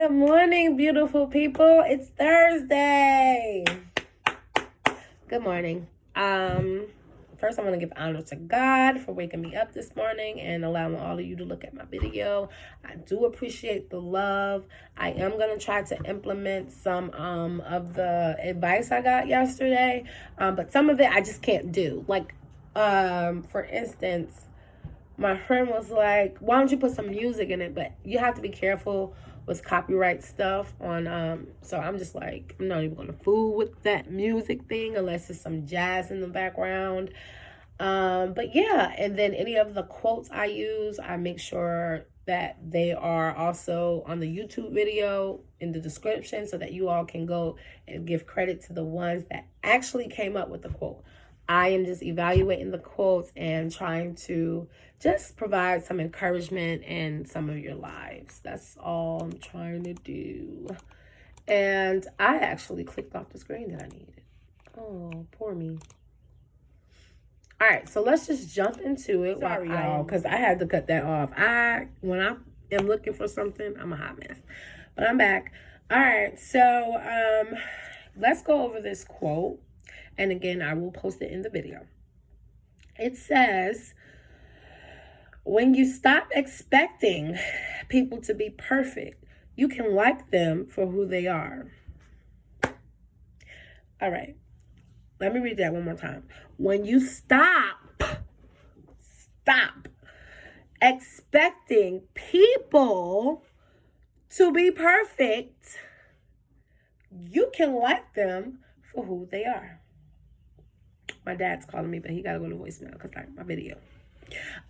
Good morning, beautiful people. It's Thursday. Good morning. First I want to give honor to God for waking me up this morning and allowing all of you to look at my video. I do appreciate the love. I am going to try to implement some of the advice I got yesterday, but some of it I just can't do. Like, for instance, my friend was like, why don't you put some music in it? But you have to be careful with copyright stuff on so I'm just like, I'm not even gonna fool with that music thing unless it's some jazz in the background. But yeah, and then any of the quotes I use, I make sure that they are also on the YouTube video in the description so that you all can go and give credit to the ones that actually came up with the quote. I am just evaluating the quotes and trying to just provide some encouragement in some of your lives. That's all I'm trying to do. And I actually clicked off the screen that I needed. Oh, poor me. All right, so let's just jump into it. Sorry, y'all, because I had to cut that off. When I am looking for something, I'm a hot mess. But I'm back. All right, so let's go over this quote. And again, I will post it in the video. It says, when you stop expecting people to be perfect, you can like them for who they are. All right, let me read that one more time. When you stop expecting people to be perfect, you can like them for who they are. My dad's calling me, but he got to go to voicemail because I my video.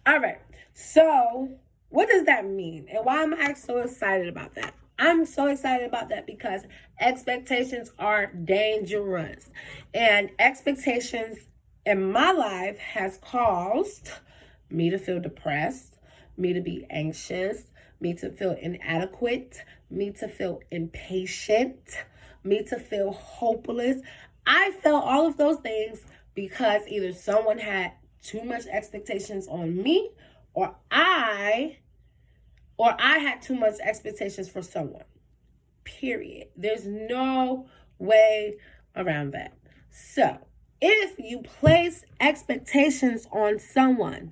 All right. So what does that mean? And why am I so excited about that? I'm so excited about that because expectations are dangerous. And expectations in my life has caused me to feel depressed, me to be anxious, me to feel inadequate, me to feel impatient, me to feel hopeless. I felt all of those things because either someone had too much expectations on me or I had too much expectations for someone. Period. There's no way around that. So, if you place expectations on someone,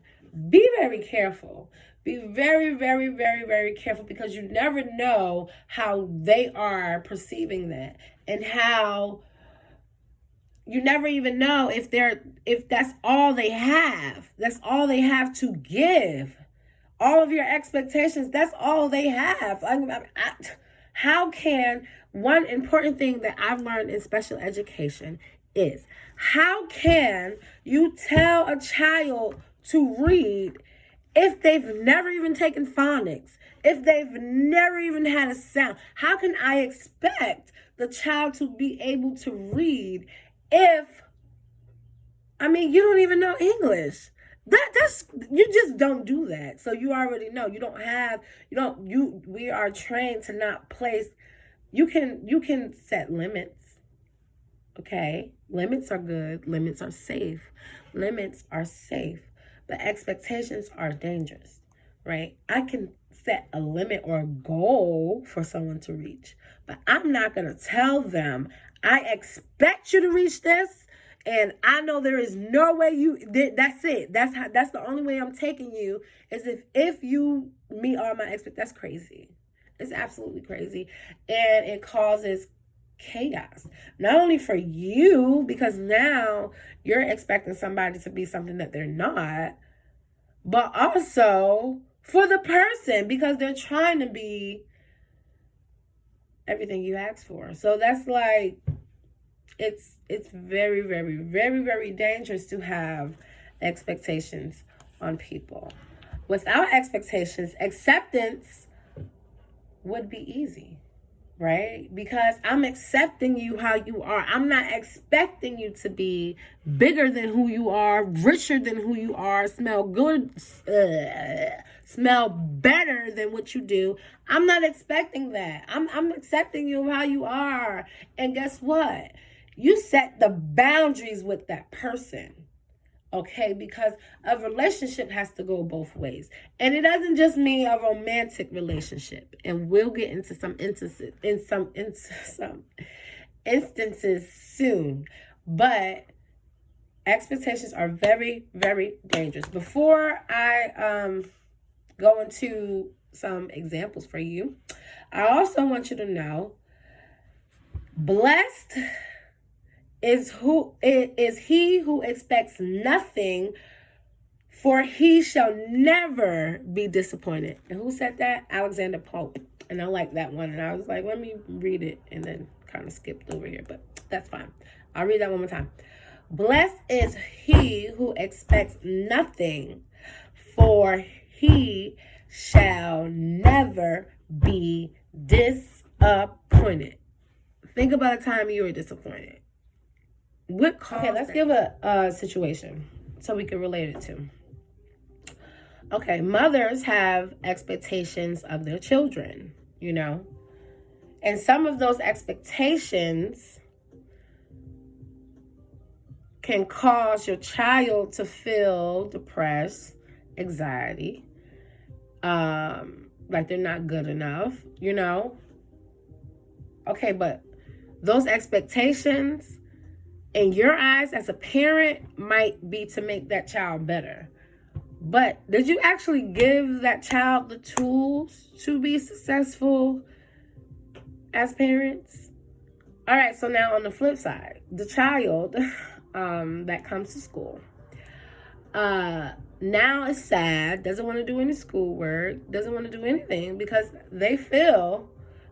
be very careful. Be very, very, very, very careful because you never know how they are perceiving that and how you never even know if that's all they have. That's all they have to give. All of your expectations, that's all they have. How can, one important thing that I've learned in special education is, how can you tell a child to read if they've never even taken phonics, if they've never even had a sound? How can I expect the child to be able to read if, you don't even know English? That's you just don't do that. So you already know we are trained to not place. You can set limits. Okay? Limits are good. Limits are safe. Limits are safe. But expectations are dangerous, right? I can set a limit or a goal for someone to reach, but I'm not going to tell them, I expect you to reach this, and I know there is no way that's it. That's the only way I'm taking you is if you meet all my expectations. That's crazy. It's absolutely crazy. And it causes chaos. Not only for you, because now you're expecting somebody to be something that they're not, but also for the person because they're trying to be everything you asked for. So that's like, it's very, very, very, very dangerous to have expectations on people. Without expectations, acceptance would be easy, right? Because I'm accepting you how you are. I'm not expecting you to be bigger than who you are, richer than who you are, smell good, smell better than what you do. I'm not expecting that. I'm accepting you how you are. And guess what? You set the boundaries with that person. Okay, because a relationship has to go both ways. And it doesn't just mean a romantic relationship. And we'll get into some instances soon. But expectations are very, very dangerous. Before I go into some examples for you, I also want you to know, blessed is he who expects nothing, for he shall never be disappointed. And who said that? Alexander Pope. And I like that one. And I was like, let me read it, and then kind of skipped over here, but that's fine. I'll read that one more time. Blessed is he who expects nothing, for he shall never be disappointed. Think about a time you were disappointed. What caused Okay, let's give a situation so we can relate it to. Okay, mothers have expectations of their children, you know. And some of those expectations can cause your child to feel depressed, anxiety, like they're not good enough, you know. Okay, but those expectations in your eyes as a parent might be to make that child better. But did you actually give that child the tools to be successful as parents? All right, so now on the flip side, the child that comes to school now is sad, doesn't want to do any schoolwork, doesn't want to do anything because they feel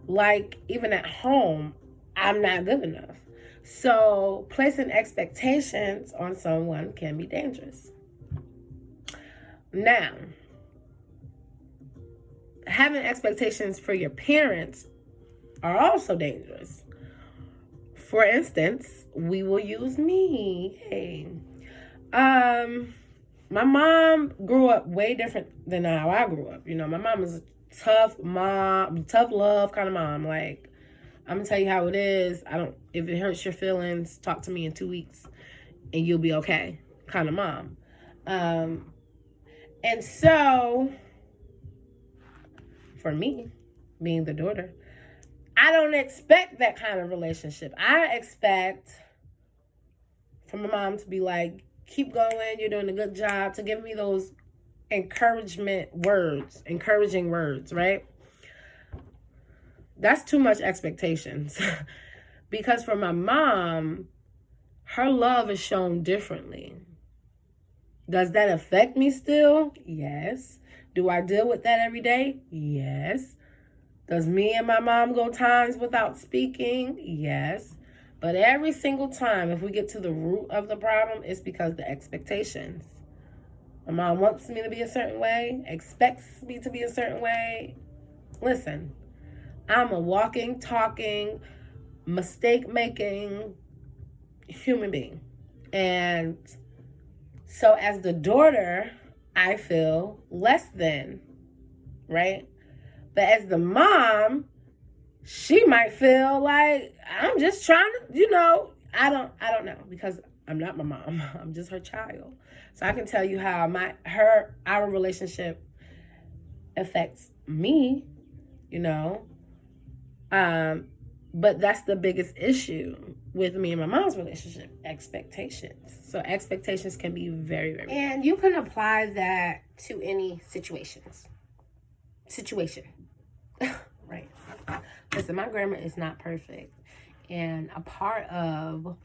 like even at home, I'm not good enough. So placing expectations on someone can be dangerous. Now, having expectations for your parents are also dangerous. For instance, we will use me. Hey, my mom grew up way different than how I grew up. You know, my mom is a tough mom, tough love kind of mom. Like, I'm gonna tell you how it is. If it hurts your feelings, talk to me in 2 weeks and you'll be okay kind of mom. And so for me, being the daughter, I don't expect that kind of relationship. I expect for my mom to be like, keep going, you're doing a good job, to give me those encouraging words, right? That's too much expectations. Because for my mom, her love is shown differently. Does that affect me still? Yes. Do I deal with that every day? Yes. Does me and my mom go times without speaking? Yes. But every single time, if we get to the root of the problem, it's because the expectations. My mom wants me to be a certain way, expects me to be a certain way. Listen, I'm a walking, talking, mistake-making human being. And so as the daughter, I feel less than, right? But as the mom, she might feel like I'm just trying to, I don't know, because I'm not my mom. I'm just her child. So I can tell you how our relationship affects me, but that's the biggest issue with me and my mom's relationship, expectations. So expectations can be very, very And you can apply that to any situation. Right. Listen, my grammar is not perfect. And a part of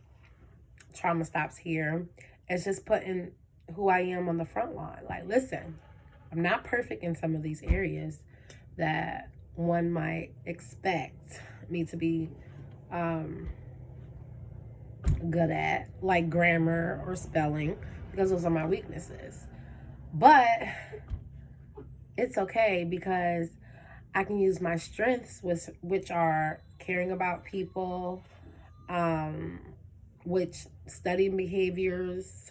Trauma Stops Here is just putting who I am on the front line. Like, listen, I'm not perfect in some of these areas that one might expect me to be good at, like grammar or spelling, because those are my weaknesses. But it's okay, because I can use my strengths, which are caring about people, which studying behaviors,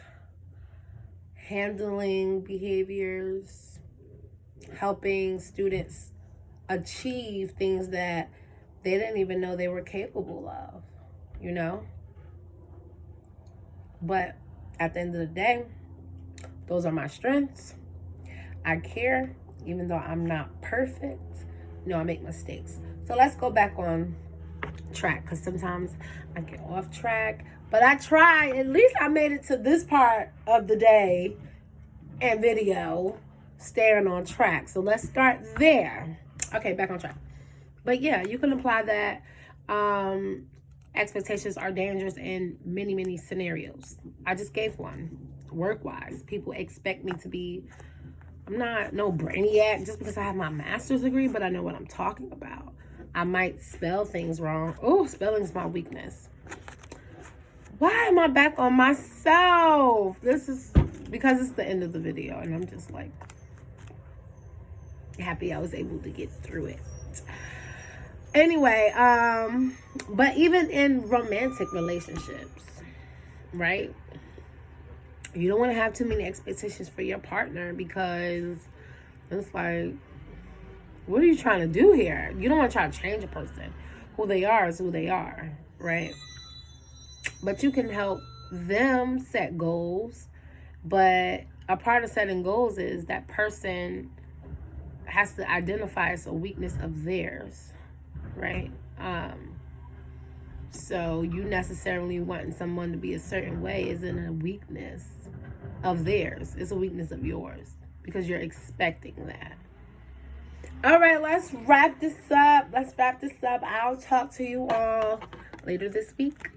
handling behaviors, helping students achieve things that they didn't even know they were capable of, But at the end of the day, Those are my strengths. I care, even though I'm not perfect. You know, I make mistakes. So let's go back on track, because sometimes I get off track. But I try. At least I made it to this part of the day and video, staying on track. So let's start there. Okay, back on track. But yeah, you can apply that. Expectations are dangerous in many, many scenarios. I just gave one. Work-wise, people expect me to be, I'm not no brainiac just because I have my master's degree, but I know what I'm talking about. I might spell things wrong. Oh, spelling's my weakness. Why am I back on myself? This is because it's the end of the video and I'm just like happy I was able to get through it. Anyway, but even in romantic relationships, right? You don't want to have too many expectations for your partner, because it's like, what are you trying to do here? You don't want to try to change a person. Who they are is who they are, right? But you can help them set goals. But a part of setting goals is that person has to identify as a weakness of theirs, right? So you necessarily wanting someone to be a certain way isn't a weakness of theirs. It's a weakness of yours because you're expecting that. All right, let's wrap this up. I'll talk to you all later this week.